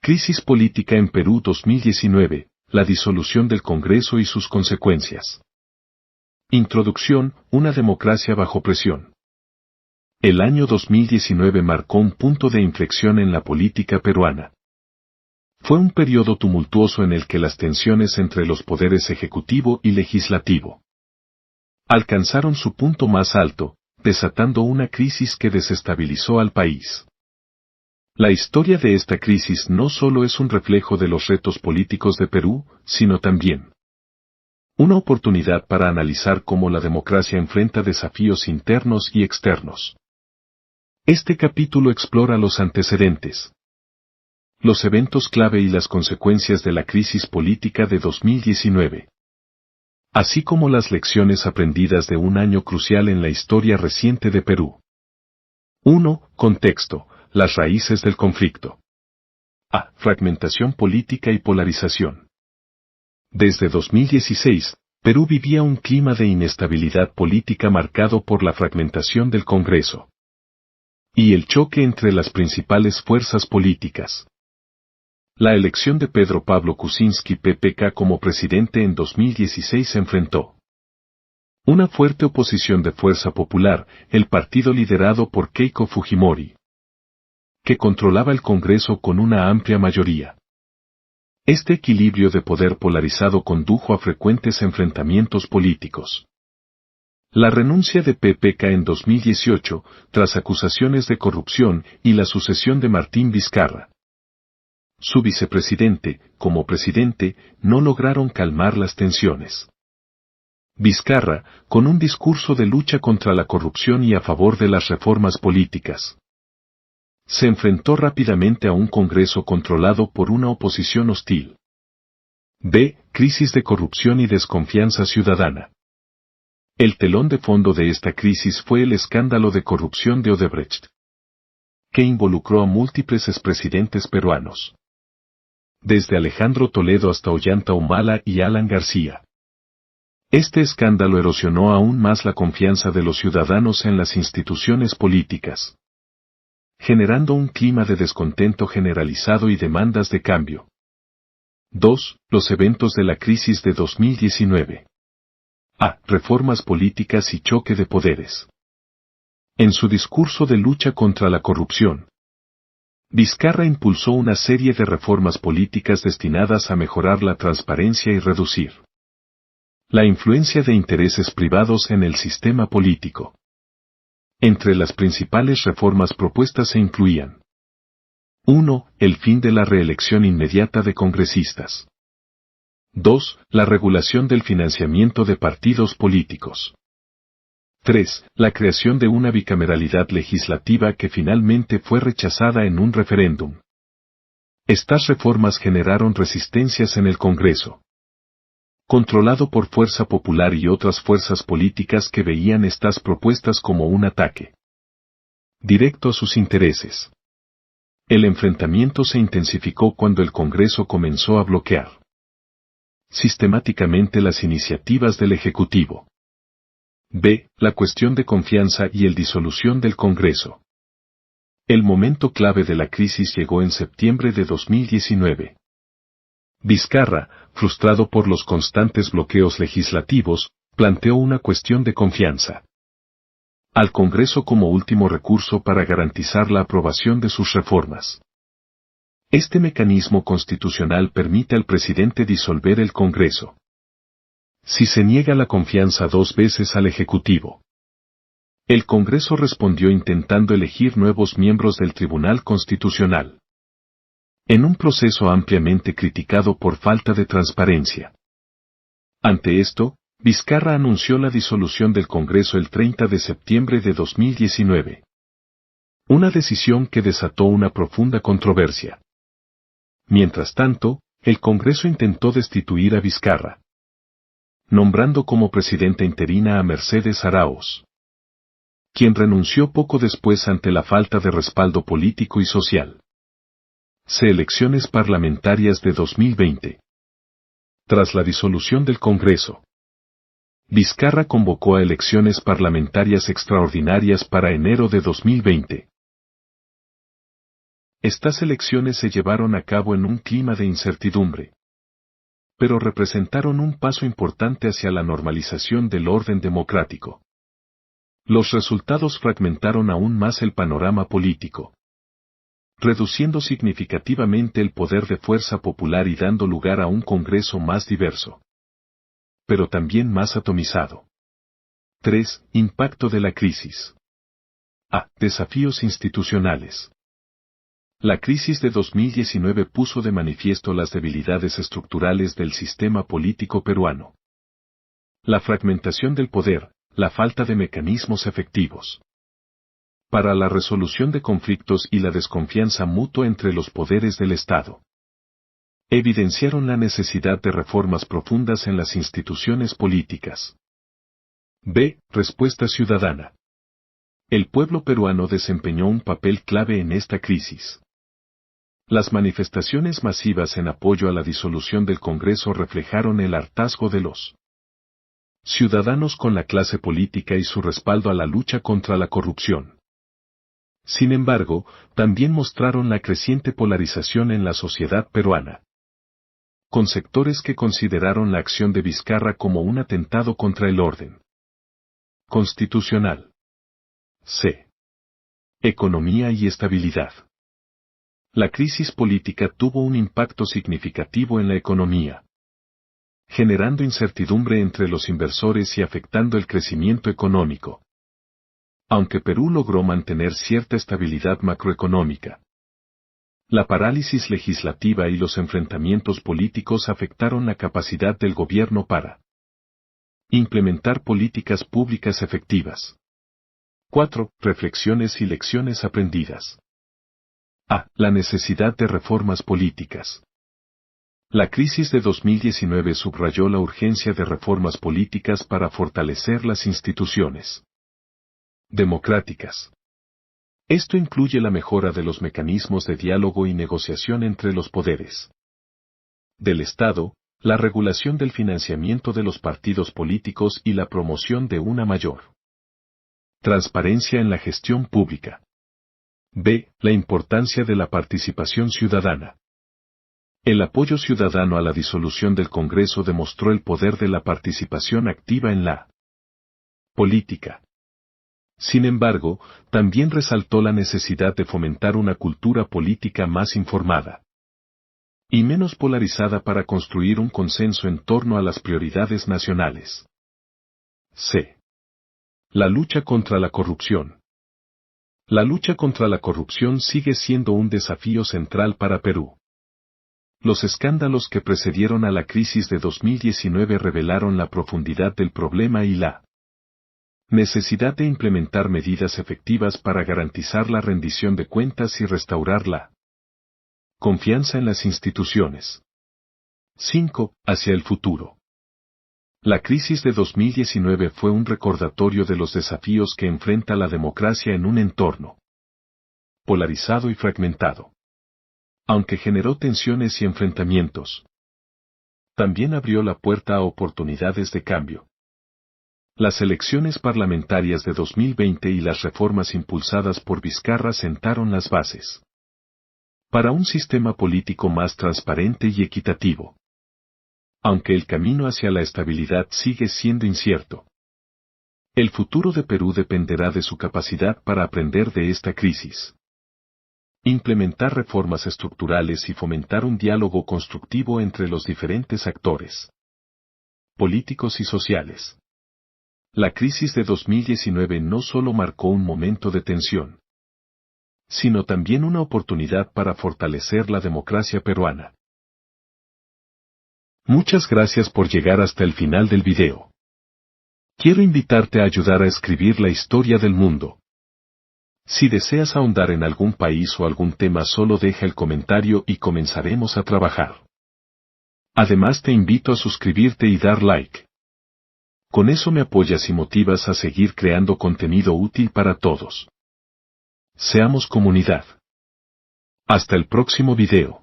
Crisis política en Perú 2019, la disolución del Congreso y sus consecuencias. Introducción, una democracia bajo presión. El año 2019 marcó un punto de inflexión en la política peruana. Fue un periodo tumultuoso en el que las tensiones entre los poderes ejecutivo y legislativo alcanzaron su punto más alto, desatando una crisis que desestabilizó al país. La historia de esta crisis no solo es un reflejo de los retos políticos de Perú, sino también una oportunidad para analizar cómo la democracia enfrenta desafíos internos y externos. Este capítulo explora los antecedentes, los eventos clave y las consecuencias de la crisis política de 2019, así como las lecciones aprendidas de un año crucial en la historia reciente de Perú. 1. Contexto. Las raíces del conflicto. A. Fragmentación política y polarización. Desde 2016, Perú vivía un clima de inestabilidad política marcado por la fragmentación del Congreso y el choque entre las principales fuerzas políticas. La elección de Pedro Pablo Kuczynski PPK como presidente en 2016 enfrentó una fuerte oposición de Fuerza Popular, el partido liderado por Keiko Fujimori, que controlaba el Congreso con una amplia mayoría. Este equilibrio de poder polarizado condujo a frecuentes enfrentamientos políticos. La renuncia de PPK en 2018, tras acusaciones de corrupción, y la sucesión de Martín Vizcarra, su vicepresidente, como presidente, no lograron calmar las tensiones. Vizcarra, con un discurso de lucha contra la corrupción y a favor de las reformas políticas, se enfrentó rápidamente a un Congreso controlado por una oposición hostil. B. Crisis de corrupción y desconfianza ciudadana. El telón de fondo de esta crisis fue el escándalo de corrupción de Odebrecht, que involucró a múltiples expresidentes peruanos, desde Alejandro Toledo hasta Ollanta Humala y Alan García. Este escándalo erosionó aún más la confianza de los ciudadanos en las instituciones políticas, generando un clima de descontento generalizado y demandas de cambio. 2. Los eventos de la crisis de 2019. A. Reformas políticas y choque de poderes. En su discurso de lucha contra la corrupción, Vizcarra impulsó una serie de reformas políticas destinadas a mejorar la transparencia y reducir la influencia de intereses privados en el sistema político. Entre las principales reformas propuestas se incluían: 1. El fin de la reelección inmediata de congresistas. 2. La regulación del financiamiento de partidos políticos. 3. La creación de una bicameralidad legislativa que finalmente fue rechazada en un referéndum. Estas reformas generaron resistencias en el Congreso, controlado por Fuerza Popular y otras fuerzas políticas que veían estas propuestas como un ataque directo a sus intereses. El enfrentamiento se intensificó cuando el Congreso comenzó a bloquear sistemáticamente las iniciativas del Ejecutivo. B. La cuestión de confianza y el disolución del Congreso. El momento clave de la crisis llegó en septiembre de 2019. Vizcarra, frustrado por los constantes bloqueos legislativos, planteó una cuestión de confianza al Congreso como último recurso para garantizar la aprobación de sus reformas. Este mecanismo constitucional permite al presidente disolver el Congreso si se niega la confianza 2 veces al Ejecutivo. El Congreso respondió intentando elegir nuevos miembros del Tribunal Constitucional, en un proceso ampliamente criticado por falta de transparencia. Ante esto, Vizcarra anunció la disolución del Congreso el 30 de septiembre de 2019. Una decisión que desató una profunda controversia. Mientras tanto, el Congreso intentó destituir a Vizcarra, nombrando como presidenta interina a Mercedes Araoz, quien renunció poco después ante la falta de respaldo político y social. Elecciones parlamentarias de 2020. Tras la disolución del Congreso, Vizcarra convocó a elecciones parlamentarias extraordinarias para enero de 2020. Estas elecciones se llevaron a cabo en un clima de incertidumbre, pero representaron un paso importante hacia la normalización del orden democrático. Los resultados fragmentaron aún más el panorama político, reduciendo significativamente el poder de fuerza popular y dando lugar a un Congreso más diverso, pero también más atomizado. 3. Impacto de la crisis. A. Desafíos institucionales. La crisis de 2019 puso de manifiesto las debilidades estructurales del sistema político peruano. La fragmentación del poder, la falta de mecanismos efectivos para la resolución de conflictos y la desconfianza mutua entre los poderes del Estado evidenciaron la necesidad de reformas profundas en las instituciones políticas. B. Respuesta ciudadana. El pueblo peruano desempeñó un papel clave en esta crisis. Las manifestaciones masivas en apoyo a la disolución del Congreso reflejaron el hartazgo de los ciudadanos con la clase política y su respaldo a la lucha contra la corrupción. Sin embargo, también mostraron la creciente polarización en la sociedad peruana, con sectores que consideraron la acción de Vizcarra como un atentado contra el orden constitucional. C. Economía y estabilidad. La crisis política tuvo un impacto significativo en la economía, generando incertidumbre entre los inversores y afectando el crecimiento económico. Aunque Perú logró mantener cierta estabilidad macroeconómica, la parálisis legislativa y los enfrentamientos políticos afectaron la capacidad del gobierno para implementar políticas públicas efectivas. 4. Reflexiones y lecciones aprendidas. A. La necesidad de reformas políticas. La crisis de 2019 subrayó la urgencia de reformas políticas para fortalecer las instituciones democráticas. Esto incluye la mejora de los mecanismos de diálogo y negociación entre los poderes del Estado, la regulación del financiamiento de los partidos políticos y la promoción de una mayor transparencia en la gestión pública. B. La importancia de la participación ciudadana. El apoyo ciudadano a la disolución del Congreso demostró el poder de la participación activa en la política. Sin embargo, también resaltó la necesidad de fomentar una cultura política más informada y menos polarizada para construir un consenso en torno a las prioridades nacionales. C. La lucha contra la corrupción. La lucha contra la corrupción sigue siendo un desafío central para Perú. Los escándalos que precedieron a la crisis de 2019 revelaron la profundidad del problema y la necesidad de implementar medidas efectivas para garantizar la rendición de cuentas y restaurar la confianza en las instituciones. 5. Hacia el futuro. La crisis de 2019 fue un recordatorio de los desafíos que enfrenta la democracia en un entorno polarizado y fragmentado. Aunque generó tensiones y enfrentamientos, también abrió la puerta a oportunidades de cambio. Las elecciones parlamentarias de 2020 y las reformas impulsadas por Vizcarra sentaron las bases para un sistema político más transparente y equitativo. Aunque el camino hacia la estabilidad sigue siendo incierto, el futuro de Perú dependerá de su capacidad para aprender de esta crisis, implementar reformas estructurales y fomentar un diálogo constructivo entre los diferentes actores políticos y sociales. La crisis de 2019 no solo marcó un momento de tensión, sino también una oportunidad para fortalecer la democracia peruana. Muchas gracias por llegar hasta el final del video. Quiero invitarte a ayudar a escribir la historia del mundo. Si deseas ahondar en algún país o algún tema, solo deja el comentario y comenzaremos a trabajar. Además, te invito a suscribirte y dar like. Con eso me apoyas y motivas a seguir creando contenido útil para todos. Seamos comunidad. Hasta el próximo video.